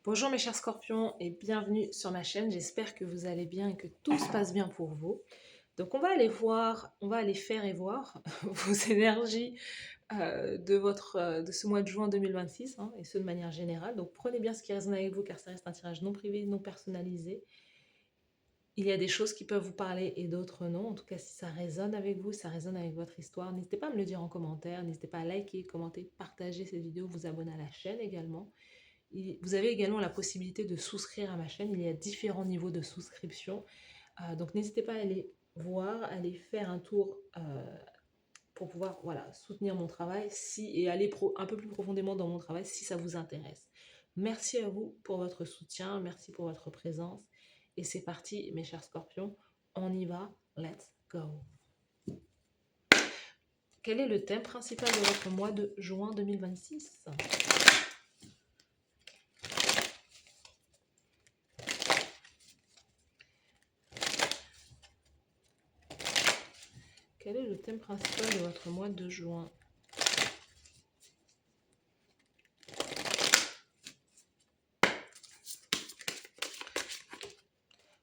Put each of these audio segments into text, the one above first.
Bonjour mes chers scorpions et bienvenue sur ma chaîne. J'espère que vous allez bien et que tout se passe bien pour vous. Donc on va aller faire et voir vos énergies de ce mois de juin 2026 et ce de manière générale. Donc prenez bien ce qui résonne avec vous car ça reste un tirage non privé, non personnalisé. Il y a des choses qui peuvent vous parler et d'autres non. En tout cas, si ça résonne avec vous, ça résonne avec votre histoire, n'hésitez pas à me le dire en commentaire, n'hésitez pas à liker, commenter, partager cette vidéo, vous abonner à la chaîne également. Vous avez également la possibilité de souscrire à ma chaîne. Il y a différents niveaux de souscription. Donc n'hésitez pas à aller voir, à aller faire un tour pour pouvoir soutenir mon travail et aller un peu plus profondément dans mon travail si ça vous intéresse. Merci à vous pour votre soutien, merci pour votre présence. Et c'est parti mes chers scorpions, on y va, let's go. Quel est le thème principal de votre mois de juin 2026 ? Quel est le thème principal de votre mois de juin ?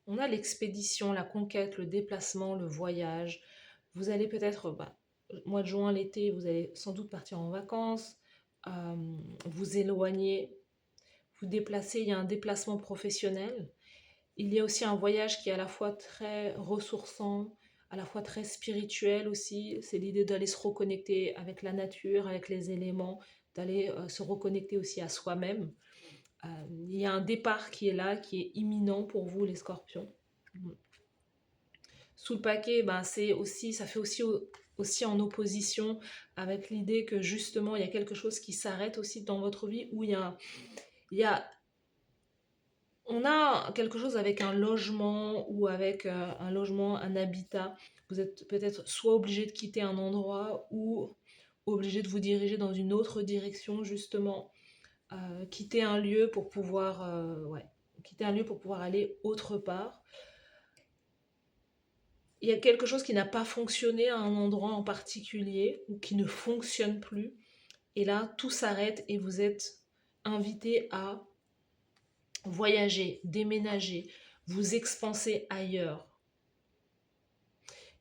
On a l'expédition, la conquête, le déplacement, le voyage. Vous allez peut-être, mois de juin, l'été, vous allez sans doute partir en vacances, vous éloigner, vous déplacer. Il y a un déplacement professionnel. Il y a aussi un voyage qui est à la fois très ressourçant, à la fois très spirituel aussi. C'est l'idée d'aller se reconnecter avec la nature, avec les éléments, d'aller se reconnecter aussi à soi-même. Il y a un départ qui est là, qui est imminent pour vous les scorpions. Sous le paquet, ça fait aussi en opposition avec l'idée que justement il y a quelque chose qui s'arrête aussi dans votre vie où on a quelque chose avec un logement ou avec un logement, un habitat. Vous êtes peut-être soit obligé de quitter un endroit ou obligé de vous diriger dans une autre direction justement. Quitter un lieu pour pouvoir aller autre part. Il y a quelque chose qui n'a pas fonctionné à un endroit en particulier ou qui ne fonctionne plus. Et là, tout s'arrête et vous êtes invité à voyager, déménager, vous expanser ailleurs.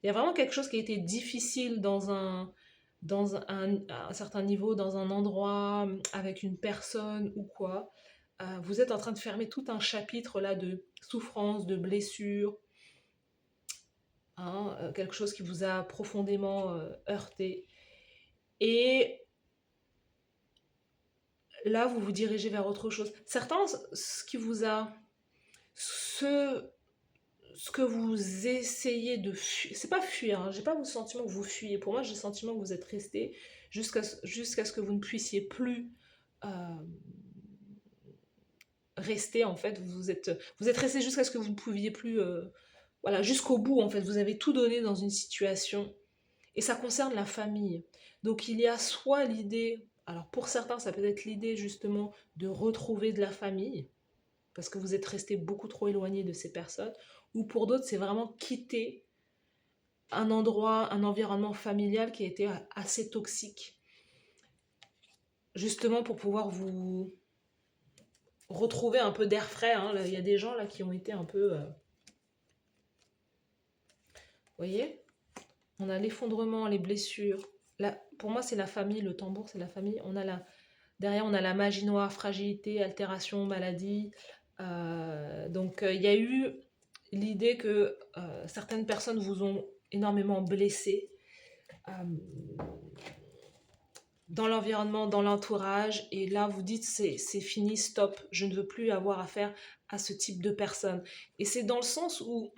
Il y a vraiment quelque chose qui a été difficile à un certain niveau, dans un endroit, avec une personne ou quoi. Vous êtes en train de fermer tout un chapitre là de souffrance, de blessure, quelque chose qui vous a profondément heurté. Et là, vous vous dirigez vers autre chose. Certains, ce que vous essayez de fuir, c'est pas fuir, j'ai pas le sentiment que vous fuyez. Pour moi, j'ai le sentiment que vous êtes resté jusqu'à ce que vous ne puissiez plus euh, rester, en fait. Vous êtes resté jusqu'à ce que vous ne pouviez plus, jusqu'au bout, en fait. Vous avez tout donné dans une situation. Et ça concerne la famille. Donc il y a soit l'idée, alors pour certains ça peut être l'idée justement de retrouver de la famille, parce que vous êtes resté beaucoup trop éloigné de ces personnes, ou pour d'autres c'est vraiment quitter un endroit, un environnement familial qui a été assez toxique, justement pour pouvoir vous retrouver un peu d'air frais. Là, il y a des gens là qui ont été un peu... Vous voyez, on a l'effondrement, les blessures. Là, pour moi c'est la famille, le tambour c'est la famille. Derrière, on a la magie noire, fragilité, altération, maladie. Donc, il y a eu l'idée que certaines personnes vous ont énormément blessé dans l'environnement, dans l'entourage. Et là, vous dites, c'est fini, stop. Je ne veux plus avoir affaire à ce type de personnes. Et c'est dans le sens où...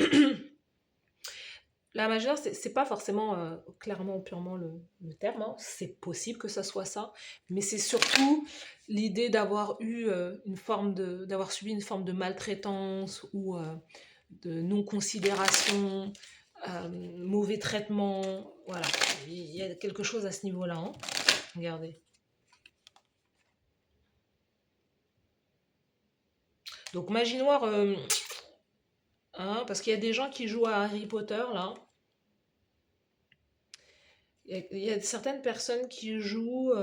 La majeure, c'est pas forcément clairement purement le terme, c'est possible que ça soit ça, mais c'est surtout l'idée d'avoir eu d'avoir subi une forme de maltraitance ou de non-considération, mauvais traitement, voilà. Il y a quelque chose à ce niveau-là, regardez. Donc magie noire, parce qu'il y a des gens qui jouent à Harry Potter, là. Il y a certaines personnes qui jouent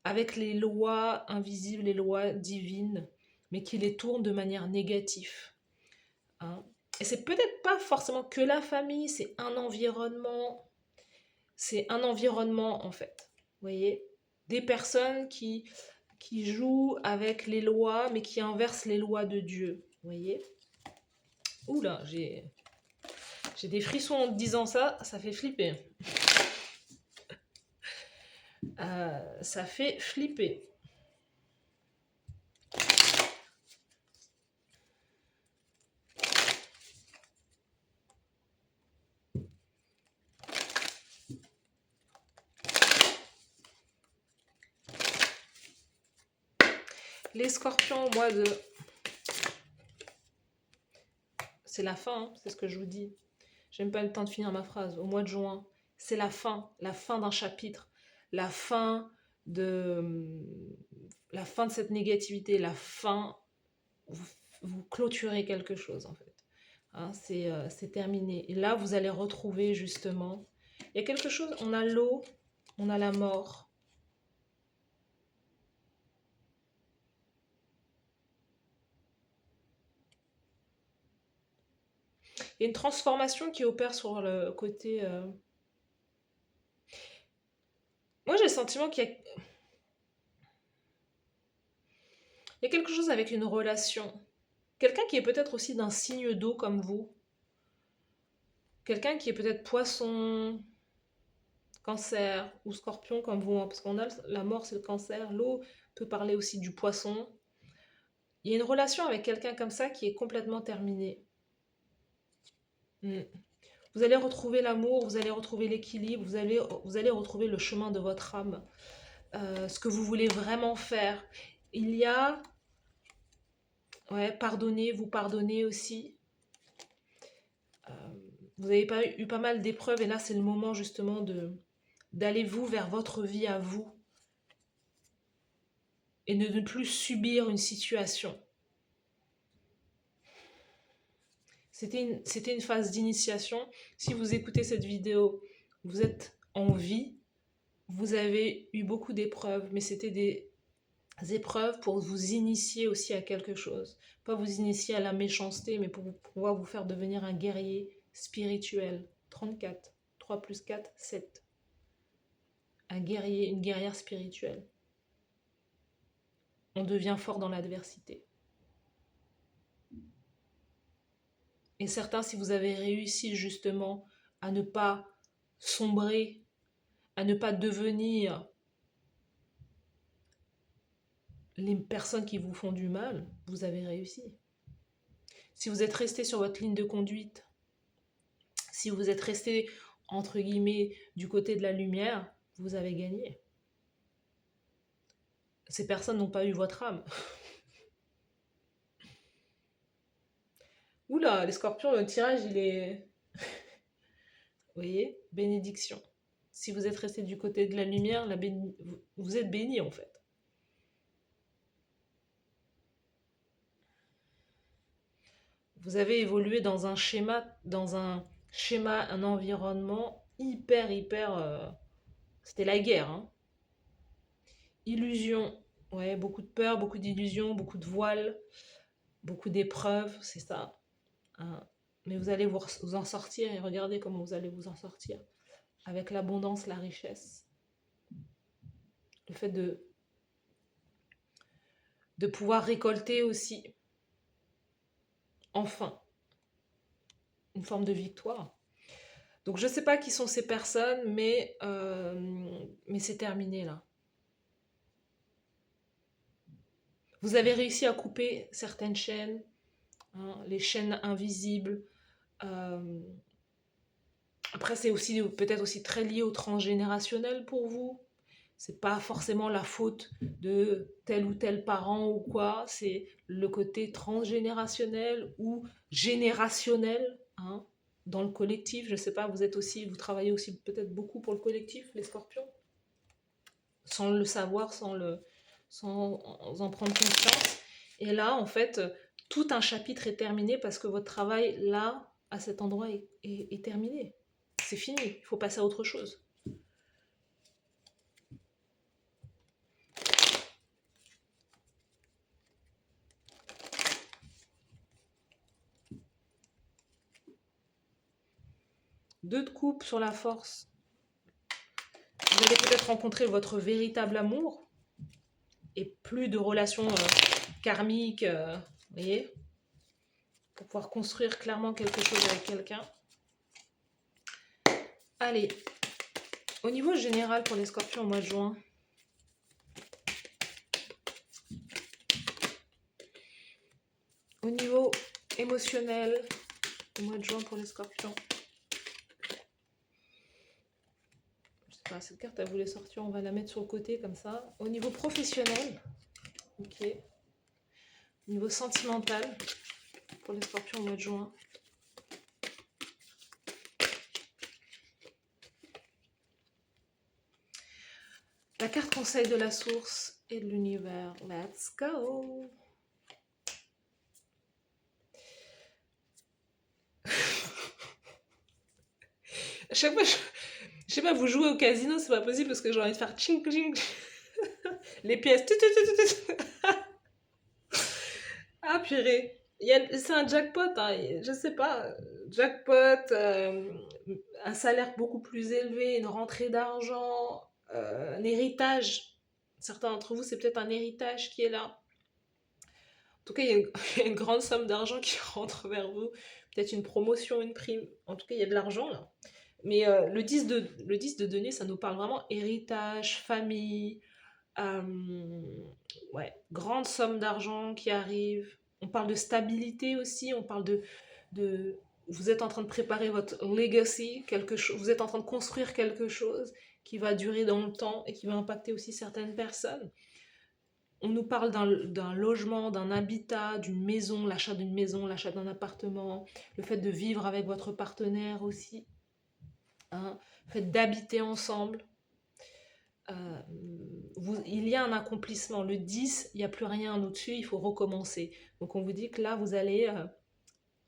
avec les lois invisibles, les lois divines, mais qui les tournent de manière négative. Hein. Et c'est peut-être pas forcément que la famille, c'est un environnement. C'est un environnement en fait. Vous voyez, des personnes qui jouent avec les lois, mais qui inversent les lois de Dieu. Vous voyez. Oula, j'ai des frissons en disant ça, ça fait flipper. Ça fait flipper. Les scorpions au mois de... C'est la fin, hein, c'est ce que je vous dis. J'aime pas le temps de finir ma phrase. Au mois de juin, c'est la fin d'un chapitre, la fin de cette négativité, la fin, vous clôturez quelque chose en fait. Hein, c'est terminé. Et là, vous allez retrouver justement, il y a quelque chose, on a l'eau, on a la mort. Il y a une transformation qui opère sur le côté... Moi, j'ai le sentiment qu'il y a quelque chose avec une relation. Quelqu'un qui est peut-être aussi d'un signe d'eau comme vous. Quelqu'un qui est peut-être poisson, cancer ou scorpion comme vous. Hein, parce qu'on a la mort, c'est le cancer. L'eau peut parler aussi du poisson. Il y a une relation avec quelqu'un comme ça qui est complètement terminée. Vous allez retrouver l'amour, vous allez retrouver l'équilibre, vous allez retrouver le chemin de votre âme. Ce que vous voulez vraiment faire. Il y a... Ouais, pardonner, vous pardonnez aussi. Vous avez eu pas mal d'épreuves et là, c'est le moment justement d'aller vous vers votre vie à vous et de ne plus subir une situation. C'était une phase d'initiation. Si vous écoutez cette vidéo, vous êtes en vie, vous avez eu beaucoup d'épreuves, mais c'était des épreuves pour vous initier aussi à quelque chose. Pas vous initier à la méchanceté, mais pour pouvoir vous faire devenir un guerrier spirituel. 34, 3 plus 4, 7. Un guerrier, une guerrière spirituelle. On devient fort dans l'adversité. Et certains, si vous avez réussi justement à ne pas sombrer, à ne pas devenir les personnes qui vous font du mal, vous avez réussi. Si vous êtes resté sur votre ligne de conduite, si vous êtes resté, entre guillemets, du côté de la lumière, vous avez gagné. Ces personnes n'ont pas eu votre âme. Oula, les scorpions, le tirage, il est... Vous voyez, bénédiction. Si vous êtes resté du côté de la lumière, vous êtes béni en fait. Vous avez évolué dans un schéma, un environnement hyper... C'était la guerre. Hein. Illusion. Ouais, beaucoup de peur, beaucoup d'illusions, beaucoup de voiles, beaucoup d'épreuves, c'est ça. Hein. Mais vous allez vous en sortir et regardez comment vous allez vous en sortir. Avec l'abondance, la richesse. Le fait de pouvoir récolter aussi, enfin, une forme de victoire. Donc je ne sais pas qui sont ces personnes, mais c'est terminé là. Vous avez réussi à couper certaines chaînes, hein, les chaînes invisibles. Après, c'est aussi peut-être aussi très lié au transgénérationnel pour vous. C'est pas forcément la faute de tel ou tel parent ou quoi. C'est le côté transgénérationnel ou générationnel, hein, dans le collectif. Je sais pas, vous travaillez aussi peut-être beaucoup pour le collectif, les scorpions, sans le savoir, sans en prendre conscience. Et là, en fait, tout un chapitre est terminé parce que votre travail, là, à cet endroit, est terminé. C'est fini, il faut passer à autre chose. 2 de coupe sur la force. Vous allez peut-être rencontrer votre véritable amour et plus de relations karmiques, vous voyez, pour pouvoir construire clairement quelque chose avec quelqu'un. Allez, au niveau général pour les scorpions au mois de juin, au niveau émotionnel, au mois de juin pour les scorpions, je sais pas, cette carte elle voulait sortir, on va la mettre sur le côté comme ça. Au niveau professionnel, ok. Au niveau sentimental, pour les scorpions au mois de juin. La carte conseil de la source et de l'univers. Let's go! À chaque fois, je sais pas, vous jouez au casino, c'est pas possible parce que j'ai envie de faire ching ching. Les pièces. Ah purée. C'est un jackpot, hein, je sais pas. Jackpot, un salaire beaucoup plus élevé, une rentrée d'argent, un héritage. Certains d'entre vous, c'est peut-être un héritage qui est là. En tout cas, il y a une grande somme d'argent qui rentre vers vous. Peut-être une promotion, une prime. En tout cas, il y a de l'argent là. Mais le 10 de denier, ça nous parle vraiment héritage, famille, euh, ouais, grande somme d'argent qui arrive. On parle de stabilité aussi, on parle de vous êtes en train de préparer votre legacy, quelque chose, vous êtes en train de construire quelque chose qui va durer dans le temps et qui va impacter aussi certaines personnes. On nous parle d'un logement, d'un habitat, d'une maison, l'achat d'une maison, l'achat d'un appartement, le fait de vivre avec votre partenaire aussi, hein, le fait d'habiter ensemble. Il y a un accomplissement. Le 10, il n'y a plus rien au-dessus, il faut recommencer. Donc on vous dit que là, vous allez,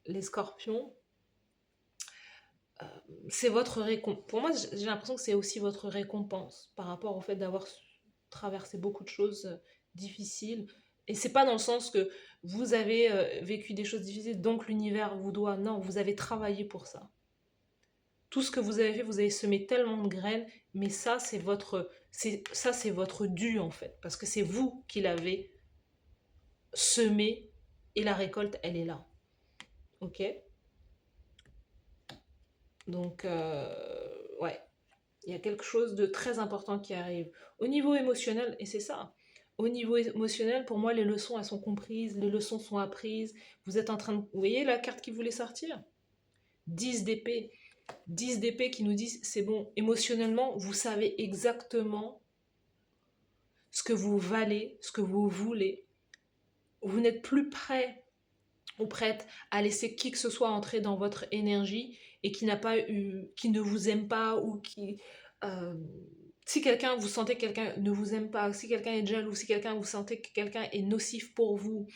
les scorpions, c'est votre récompense. Pour moi, j'ai l'impression que c'est aussi votre récompense par rapport au fait d'avoir traversé beaucoup de choses difficiles. Et c'est pas dans le sens que vous avez vécu des choses difficiles, donc l'univers vous doit. Non, vous avez travaillé pour ça. Tout ce que vous avez fait, vous avez semé tellement de graines, mais ça, c'est votre dû en fait, parce que c'est vous qui l'avez semé et la récolte, elle est là. Ok? Donc, ouais, il y a quelque chose de très important qui arrive. Au niveau émotionnel, et c'est ça, au niveau émotionnel, pour moi, les leçons, elles sont comprises, les leçons sont apprises. Vous êtes en train de... Vous voyez la carte qui voulait sortir? 10 d'épée. 10 d'épée qui nous disent, c'est bon, émotionnellement, vous savez exactement ce que vous valez, ce que vous voulez. Vous n'êtes plus prêt ou prête à laisser qui que ce soit entrer dans votre énergie et qui n'a pas eu, qui ne vous aime pas ou qui... euh, si quelqu'un, vous sentez que quelqu'un ne vous aime pas, si quelqu'un est jaloux, si quelqu'un vous sentez que quelqu'un est nocif pour vous,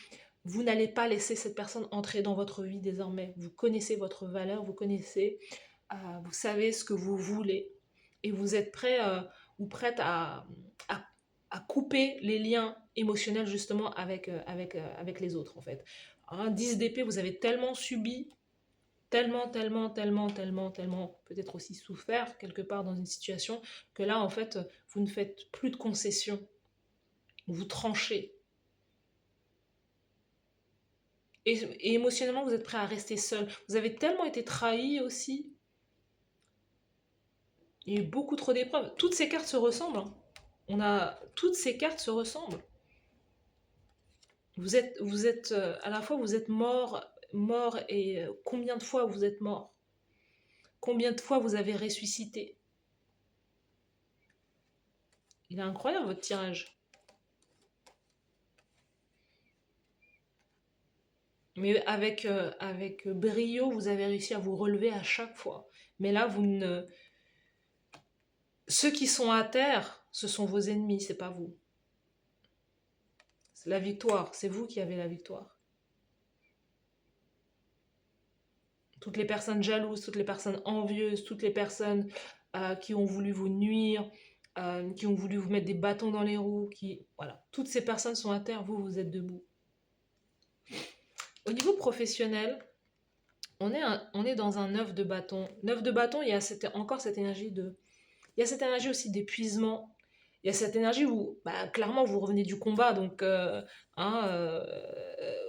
vous n'allez pas laisser cette personne entrer dans votre vie désormais. Vous connaissez votre valeur, vous connaissez, vous savez ce que vous voulez et vous êtes prêt ou prête à, à couper les liens émotionnels justement avec les autres en fait. Un 10 d'épée, vous avez tellement subi, tellement, peut-être aussi souffert quelque part dans une situation, que là, en fait, vous ne faites plus de concessions. Vous tranchez. Et émotionnellement, vous êtes prêt à rester seul. Vous avez tellement été trahi aussi. Il y a eu beaucoup trop d'épreuves. Toutes ces cartes se ressemblent. Hein. Toutes ces cartes se ressemblent. Vous êtes à la fois, vous êtes mort et combien de fois vous êtes mort? Combien de fois vous avez ressuscité? Il est incroyable votre tirage. Mais avec brio, vous avez réussi à vous relever à chaque fois. Mais là, ceux qui sont à terre, ce sont vos ennemis, c'est pas vous. C'est la victoire, c'est vous qui avez la victoire. Toutes les personnes jalouses, toutes les personnes envieuses, toutes les personnes qui ont voulu vous nuire, qui ont voulu vous mettre des bâtons dans les roues, voilà, toutes ces personnes sont à terre, vous êtes debout. Au niveau professionnel, On est dans un 9 de bâton. 9 de bâton, il y a encore cette énergie de... Il y a cette énergie aussi d'épuisement. Il y a cette énergie où, bah, clairement, vous revenez du combat, donc hein,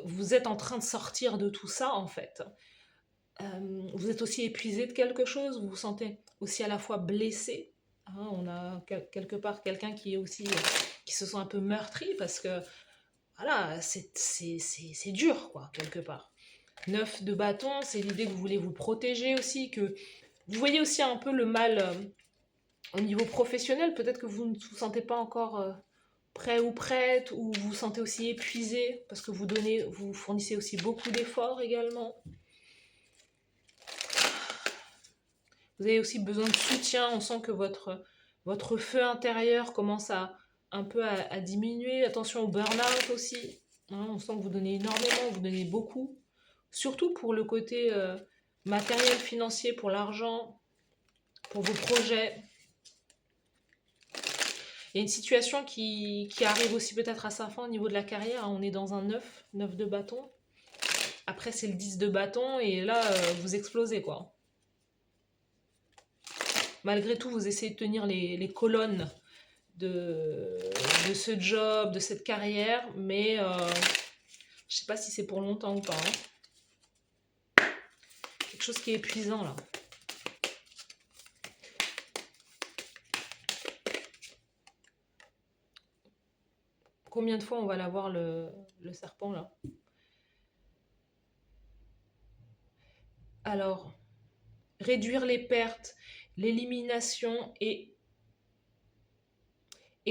vous êtes en train de sortir de tout ça, en fait. Vous êtes aussi épuisé de quelque chose, vous vous sentez aussi à la fois blessé. Hein, on a quelque part quelqu'un qui est aussi, qui se sent un peu meurtri, parce que, voilà, c'est dur, quoi, quelque part. 9 de bâton, c'est l'idée que vous voulez vous protéger aussi, que vous voyez aussi un peu le mal au niveau professionnel. Peut-être que vous ne vous sentez pas encore prêt ou prête, ou vous vous sentez aussi épuisé, parce que vous fournissez aussi beaucoup d'efforts également. Vous avez aussi besoin de soutien. On sent que votre feu intérieur commence un peu à diminuer. Attention au burn-out aussi. Hein, on sent que vous donnez énormément, vous donnez beaucoup. Surtout pour le côté matériel, financier, pour l'argent, pour vos projets. Il y a une situation qui arrive aussi peut-être à sa fin au niveau de la carrière. On est dans un 9 de bâton. Après, c'est le 10 de bâton et là, vous explosez, quoi. Malgré tout, vous essayez de tenir les colonnes de ce job, de cette carrière, mais je sais pas si c'est pour longtemps ou pas. Hein. Quelque chose qui est épuisant, là. Combien de fois on va l'avoir, le serpent, là? Alors, réduire les pertes, l'élimination et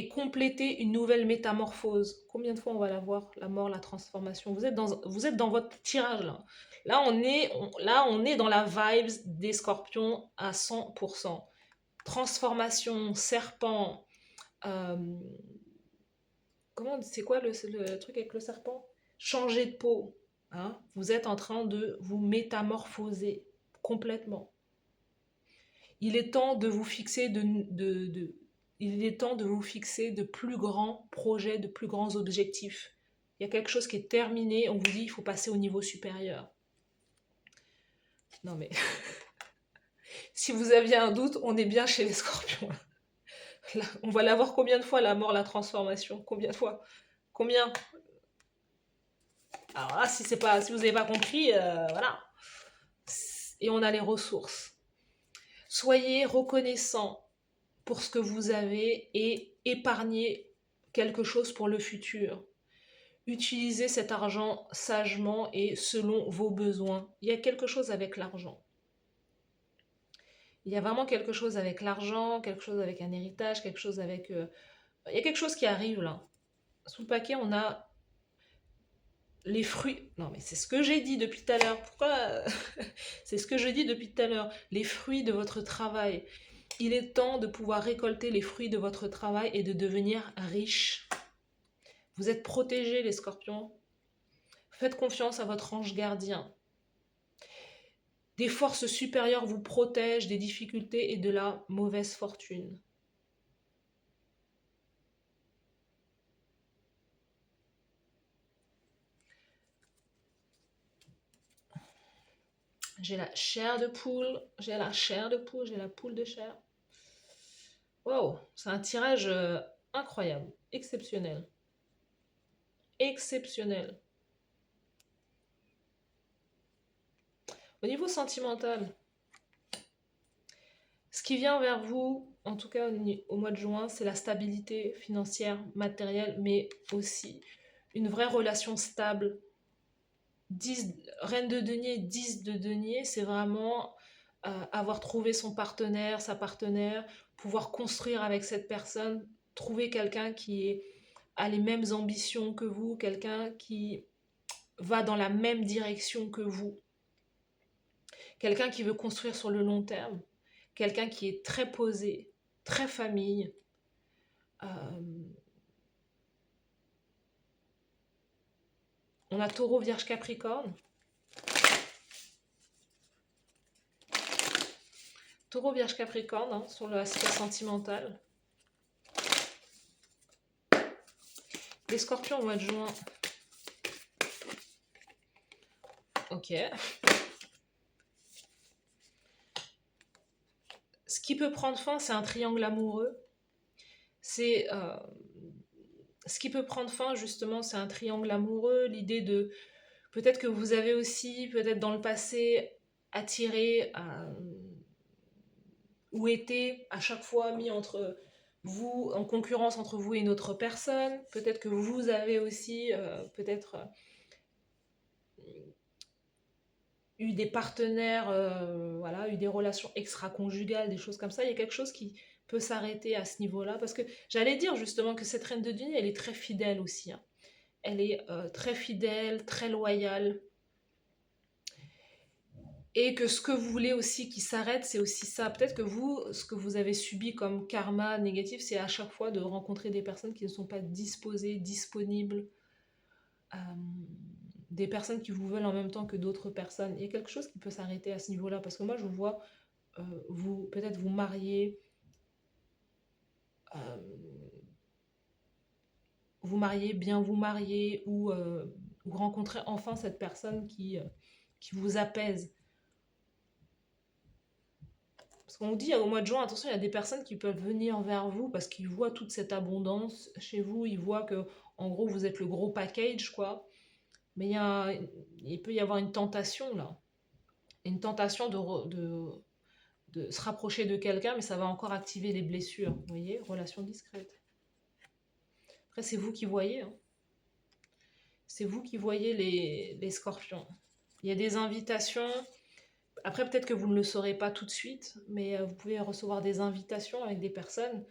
compléter une nouvelle métamorphose. Combien de fois on va la voir, la mort, la transformation? Vous êtes dans votre tirage là. Là, on est dans la vibes des scorpions à 100%. Transformation, serpent. euh, c'est quoi le truc avec le serpent? Changer de peau. Hein, vous êtes en train de vous métamorphoser complètement. Il est temps de vous fixer il est temps de vous fixer de plus grands projets, de plus grands objectifs. Il y a quelque chose qui est terminé, on vous dit il faut passer au niveau supérieur. Non mais, si vous aviez un doute, on est bien chez les scorpions. Là, on va la voir combien de fois, la mort, la transformation? Combien de fois? Combien? Alors là, si vous n'avez pas compris, voilà. Et on a les ressources. Soyez reconnaissants pour ce que vous avez et épargnez quelque chose pour le futur. Utilisez cet argent sagement et selon vos besoins. Il y a quelque chose avec l'argent. Il y a vraiment quelque chose avec l'argent, quelque chose avec un héritage, quelque chose avec... il y a quelque chose qui arrive là. Sous le paquet, on a les fruits. Non, mais c'est ce que j'ai dit depuis tout à l'heure. Pourquoi c'est ce que je dis depuis tout à l'heure. Les fruits de votre travail. Il est temps de pouvoir récolter les fruits de votre travail et de devenir riche. Vous êtes protégés, les scorpions. Faites confiance à votre ange gardien. Des forces supérieures vous protègent des difficultés et de la mauvaise fortune. J'ai la chair de poule, j'ai la chair de poule, j'ai la poule de chair. Wow, c'est un tirage incroyable, exceptionnel. Exceptionnel. Au niveau sentimental, ce qui vient vers vous, en tout cas au mois de juin, c'est la stabilité financière, matérielle, mais aussi une vraie relation stable. 10, reine de denier, 10 de denier, c'est vraiment avoir trouvé son partenaire, sa partenaire, pouvoir construire avec cette personne, trouver quelqu'un a les mêmes ambitions que vous, quelqu'un qui va dans la même direction que vous, quelqu'un qui veut construire sur le long terme, quelqu'un qui est très posé, très famille. On a Taureau, Vierge, Capricorne. Taureau, Vierge, Capricorne, hein, sur l'aspect sentimental. Les scorpions au mois de juin. Ok. qui peut prendre fin, c'est un triangle amoureux. C'est ce qui peut prendre fin, justement, c'est un triangle amoureux. L'idée de peut-être que vous avez aussi, peut-être dans le passé, attiré ou été à chaque fois mis entre vous, en concurrence entre vous et une autre personne. Peut-être que vous avez aussi peut-être eu des partenaires, voilà, eu des relations extra-conjugales, des choses comme ça. Il y a quelque chose qui peut s'arrêter à ce niveau-là. Parce que j'allais dire justement que cette reine de denier, elle est très fidèle aussi. Hein. Elle est très fidèle, très loyale. Et que ce que vous voulez aussi qui s'arrête, c'est aussi ça. Peut-être que vous, ce que vous avez subi comme karma négatif, c'est à chaque fois de rencontrer des personnes qui ne sont pas disposées, disponibles, euh, des personnes qui vous veulent en même temps que d'autres personnes. Il y a quelque chose qui peut s'arrêter à ce niveau-là. Parce que moi, je vous vois vous peut-être vous marier, bien vous marier, ou rencontrer enfin cette personne qui vous apaise. Parce qu'on vous dit au mois de juin, attention, il y a des personnes qui peuvent venir vers vous parce qu'ils voient toute cette abondance chez vous, ils voient que, en gros, vous êtes le gros package, quoi. Mais il peut y avoir une tentation, là. Une tentation de se rapprocher de quelqu'un, mais ça va encore activer les blessures. Vous voyez, relation discrète. Après, c'est vous qui voyez. Hein. C'est vous qui voyez les scorpions. Il y a des invitations. Après, peut-être que vous ne le saurez pas tout de suite, mais vous pouvez recevoir des invitations avec des personnes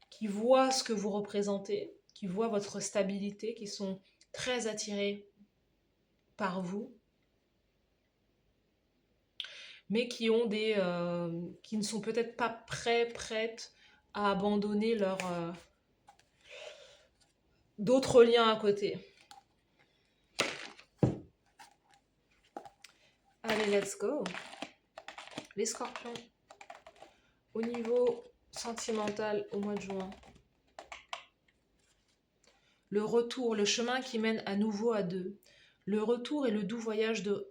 qui voient ce que vous représentez, qui voient votre stabilité, qui sont très attirés par vous, mais qui ont qui ne sont peut-être pas prêtes à abandonner d'autres liens à côté. Allez, let's go. Les scorpions. Au niveau sentimental, au mois de juin. Le retour, le chemin qui mène à nouveau à deux. Le retour et le doux voyage de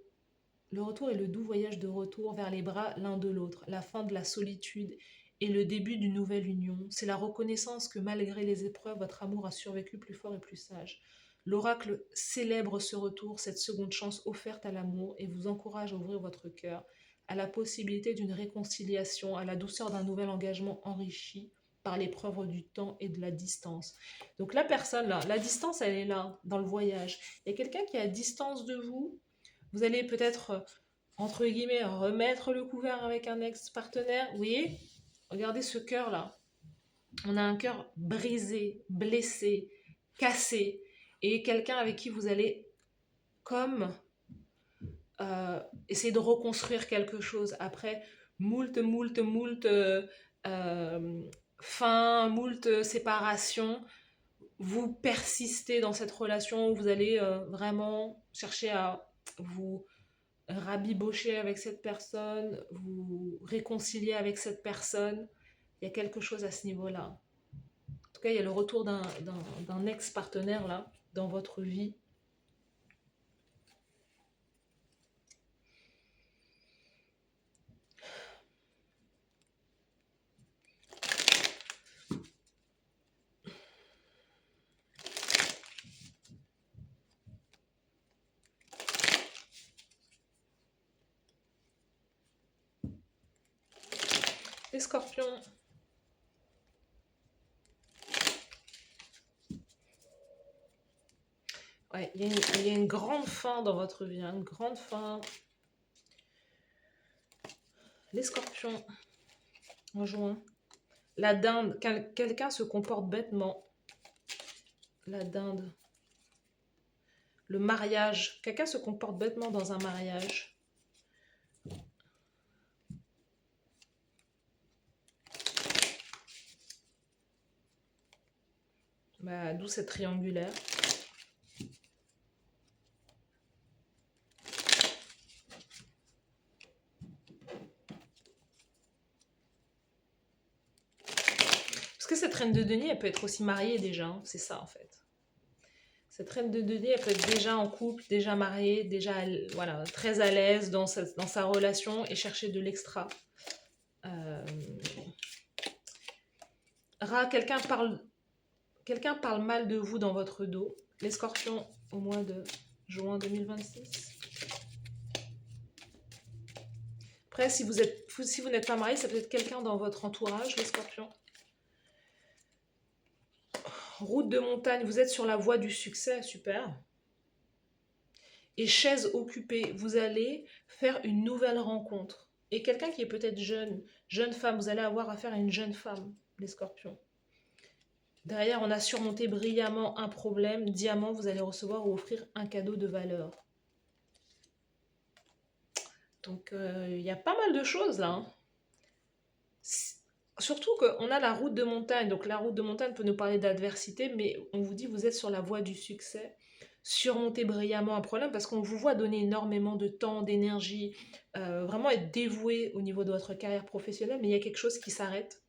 retour vers les bras l'un de l'autre, la fin de la solitude et le début d'une nouvelle union. C'est la reconnaissance que malgré les épreuves, votre amour a survécu plus fort et plus sage. L'oracle célèbre ce retour, cette seconde chance offerte à l'amour et vous encourage à ouvrir votre cœur à la possibilité d'une réconciliation, à la douceur d'un nouvel engagement enrichi par l'épreuve du temps et de la distance. Donc la personne là, la distance, elle est là, dans le voyage. Il y a quelqu'un qui est à distance de vous. Vous allez peut-être, entre guillemets, remettre le couvert avec un ex-partenaire. Vous voyez, regardez ce cœur-là. On a un cœur brisé, blessé, cassé. Et quelqu'un avec qui vous allez essayer de reconstruire quelque chose. Après moult fin, moult séparation, vous persistez dans cette relation où vous allez vraiment chercher à vous rabibocher avec cette personne, vous réconcilier avec cette personne. Il y a quelque chose à ce niveau-là. En tout cas, il y a le retour d'un ex-partenaire là dans votre vie. Les scorpions. Ouais, il y a une grande fin dans votre vie, hein, une grande fin. Les scorpions, en juin. La dinde, quelqu'un se comporte bêtement. La dinde. Le mariage, quelqu'un se comporte bêtement dans un mariage. Bah, d'où cette triangulaire. Parce que cette reine de denier, elle peut être aussi mariée déjà, hein, c'est ça en fait. Cette reine de denier, elle peut être déjà en couple, déjà mariée, déjà voilà, très à l'aise dans sa relation et chercher de l'extra. quelqu'un parle mal de vous dans votre dos. Les scorpions, au mois de juin 2026. Après, si vous n'êtes pas marié, ça peut être quelqu'un dans votre entourage, les scorpions. Route de montagne, vous êtes sur la voie du succès, super. Et chaise occupée, vous allez faire une nouvelle rencontre. Et quelqu'un qui est peut-être jeune femme, vous allez avoir affaire à une jeune femme, les scorpions. Derrière, on a surmonté brillamment un problème. Diamant, vous allez recevoir ou offrir un cadeau de valeur. Donc, il y a pas mal de choses là. Hein. Surtout qu'on a la route de montagne. Donc, la route de montagne peut nous parler d'adversité, mais on vous dit vous êtes sur la voie du succès. Surmonter brillamment un problème parce qu'on vous voit donner énormément de temps, d'énergie, vraiment être dévoué au niveau de votre carrière professionnelle, mais il y a quelque chose qui s'arrête.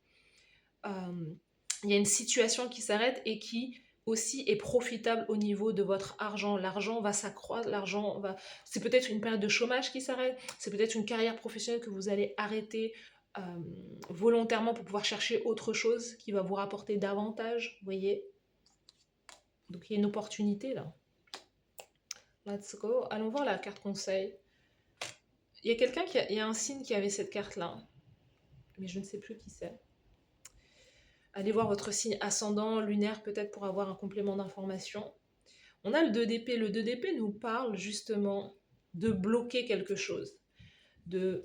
Il y a une situation qui s'arrête et qui aussi est profitable au niveau de votre argent. L'argent va s'accroître, c'est peut-être une période de chômage qui s'arrête, c'est peut-être une carrière professionnelle que vous allez arrêter volontairement pour pouvoir chercher autre chose qui va vous rapporter davantage, vous voyez. Donc il y a une opportunité là. Let's go. Allons voir la carte conseil. Il y a quelqu'un il y a un signe qui avait cette carte-là, mais je ne sais plus qui c'est. Allez voir votre signe ascendant, lunaire, peut-être pour avoir un complément d'information. On a le 2 d'épée. Le 2 d'épée nous parle justement de bloquer quelque chose, de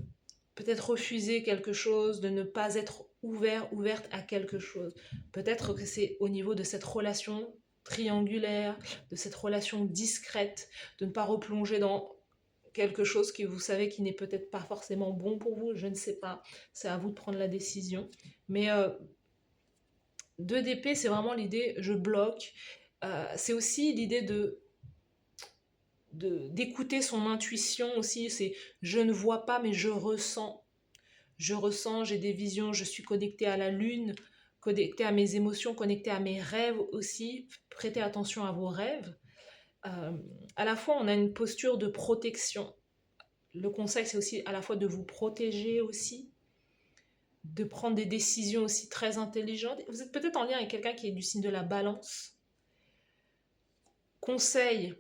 peut-être refuser quelque chose, de ne pas être ouverte à quelque chose. Peut-être que c'est au niveau de cette relation triangulaire, de cette relation discrète, de ne pas replonger dans quelque chose que vous savez qui n'est peut-être pas forcément bon pour vous, je ne sais pas, c'est à vous de prendre la décision. Mais 2 d'épée, c'est vraiment l'idée, je bloque. C'est aussi l'idée d'écouter son intuition aussi, c'est je ne vois pas mais je ressens. Je ressens, j'ai des visions, je suis connectée à la lune, connectée à mes émotions, connectée à mes rêves aussi. Prêtez attention à vos rêves. À la fois, on a une posture de protection. Le conseil, c'est aussi à la fois de vous protéger aussi, de prendre des décisions aussi très intelligentes. Vous êtes peut-être en lien avec quelqu'un qui est du signe de la balance. Conseil,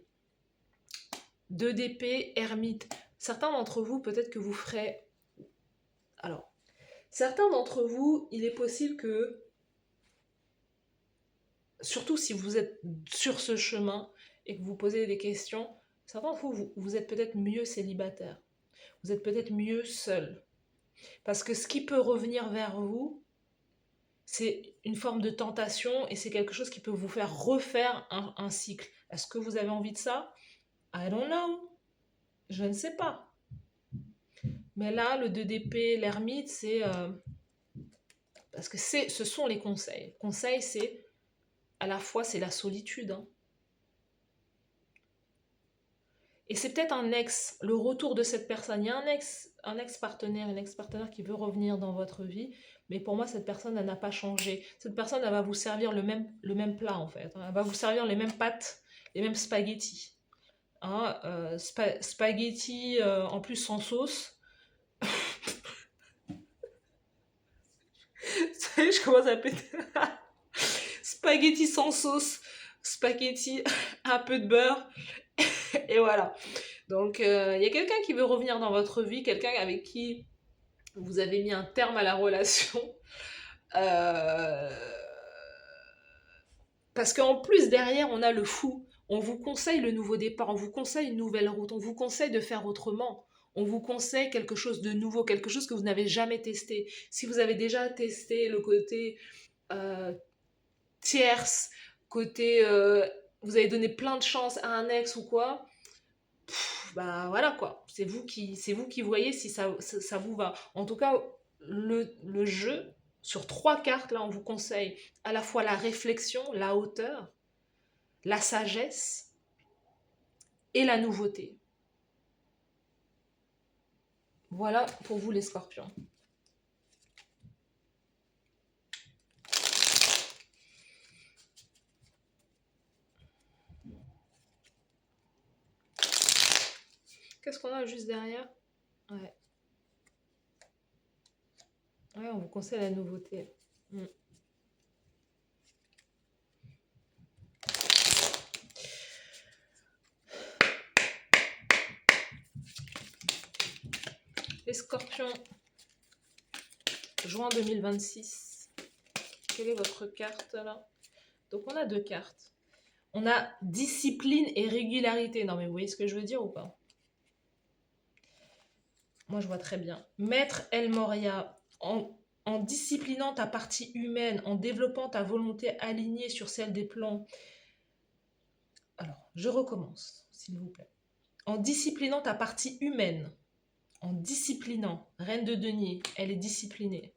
2 d'épée, ermite. Certains d'entre vous, peut-être que vous ferez... Alors, certains d'entre vous, il est possible que, surtout si vous êtes sur ce chemin et que vous posez des questions, certains d'entre vous, vous êtes peut-être mieux célibataire. Vous êtes peut-être mieux seul. Parce que ce qui peut revenir vers vous, c'est une forme de tentation et c'est quelque chose qui peut vous faire refaire un cycle. Est-ce que vous avez envie de ça? I don't know. Je ne sais pas. Mais là, le 2 d'épée, l'ermite, c'est... parce que ce sont les conseils. Conseil, c'est... À la fois, c'est la solitude. Hein. Et c'est peut-être un ex, le retour de cette personne. Il y a un ex-partenaire, une ex-partenaire qui veut revenir dans votre vie. Mais pour moi, cette personne, elle n'a pas changé. Cette personne, elle va vous servir le même plat, en fait. Elle va vous servir les mêmes pâtes, les mêmes spaghettis. Hein, spaghettis, en plus sans sauce. Ça y est, je commence à péter. Spaghettis sans sauce. Spaghettis, un peu de beurre. Et voilà. Donc, il y a quelqu'un qui veut revenir dans votre vie, quelqu'un avec qui vous avez mis un terme à la relation. Euh, Parce qu'en plus, derrière, on a le fou. On vous conseille le nouveau départ, on vous conseille une nouvelle route, on vous conseille de faire autrement. On vous conseille quelque chose de nouveau, quelque chose que vous n'avez jamais testé. Si vous avez déjà testé le côté euh, tierce, côté vous avez donné plein de chance à un ex ou quoi, bah voilà quoi, c'est vous qui voyez si ça vous va. En tout cas, le jeu, sur 3 cartes, là, on vous conseille à la fois la réflexion, la hauteur, la sagesse et la nouveauté. Voilà pour vous les scorpions. Qu'est-ce qu'on a juste derrière? Ouais. Ouais, on vous conseille la nouveauté. Les scorpions, juin 2026. Quelle est votre carte là? Donc on a deux cartes. On a discipline et régularité. Non mais vous voyez ce que je veux dire ou pas? Moi je vois très bien. Maître El Moria, en disciplinant ta partie humaine, en développant ta volonté alignée sur celle des plans. Alors, je recommence, s'il vous plaît. En disciplinant ta partie humaine, en disciplinant, reine de denier, elle est disciplinée.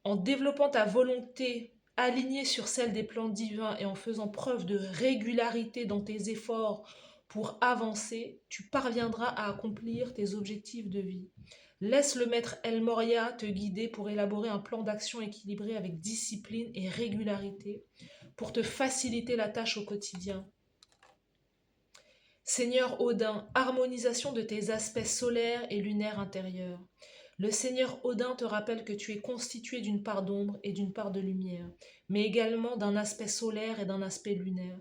En développant ta volonté alignée sur celle des plans divins et en faisant preuve de régularité dans tes efforts pour avancer, tu parviendras à accomplir tes objectifs de vie. Laisse le maître El Moria te guider pour élaborer un plan d'action équilibré avec discipline et régularité pour te faciliter la tâche au quotidien. Seigneur Odin, harmonisation de tes aspects solaires et lunaires intérieurs. Le Seigneur Odin te rappelle que tu es constitué d'une part d'ombre et d'une part de lumière, mais également d'un aspect solaire et d'un aspect lunaire.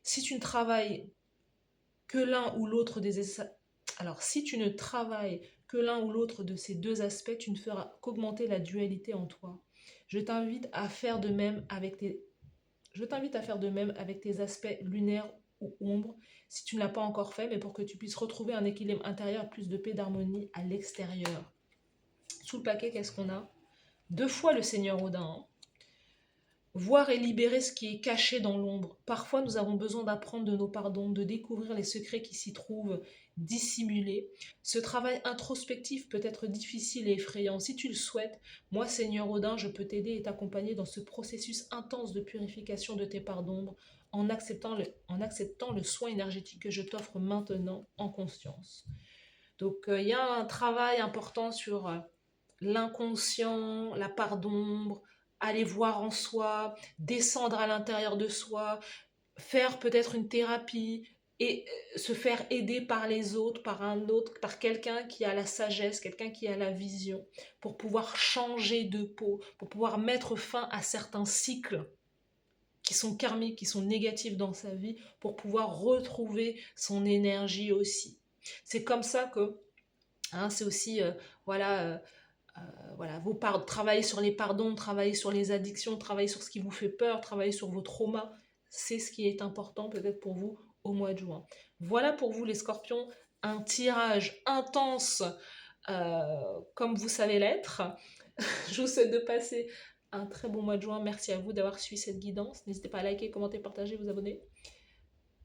Si tu ne travailles que l'un ou l'autre si tu ne travailles que l'un ou l'autre de ces deux aspects, tu ne feras qu'augmenter la dualité en toi. Je t'invite à faire de même avec tes aspects lunaires ou ombres, si tu ne l'as pas encore fait, mais pour que tu puisses retrouver un équilibre intérieur, plus de paix, d'harmonie à l'extérieur. Sous le paquet, qu'est-ce qu'on a? 2 fois le Seigneur Odin. Voir et libérer ce qui est caché dans l'ombre. Parfois, nous avons besoin d'apprendre de nos pardons, de découvrir les secrets qui s'y trouvent dissimulés. Ce travail introspectif peut être difficile et effrayant. Si tu le souhaites, moi, Seigneur Odin, je peux t'aider et t'accompagner dans ce processus intense de purification de tes parts d'ombre en acceptant le soin énergétique que je t'offre maintenant en conscience. Donc, il y a un travail important sur l'inconscient, la part d'ombre, aller voir en soi, descendre à l'intérieur de soi, faire peut-être une thérapie et se faire aider par les autres, par un autre, par quelqu'un qui a la sagesse, quelqu'un qui a la vision, pour pouvoir changer de peau, pour pouvoir mettre fin à certains cycles qui sont karmiques, qui sont négatifs dans sa vie, pour pouvoir retrouver son énergie aussi. C'est comme ça que, c'est aussi, voilà, travailler sur les pardons, travailler sur les addictions, travailler sur ce qui vous fait peur, travailler sur vos traumas. C'est ce qui est important peut-être pour vous au mois de juin. Voilà pour vous les scorpions, un tirage intense comme vous savez l'être. Je vous souhaite de passer un très bon mois de juin. Merci à vous d'avoir suivi cette guidance. N'hésitez pas à liker, commenter, partager, vous abonner.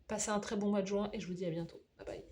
Passez un très bon mois de juin et je vous dis à bientôt. Bye bye.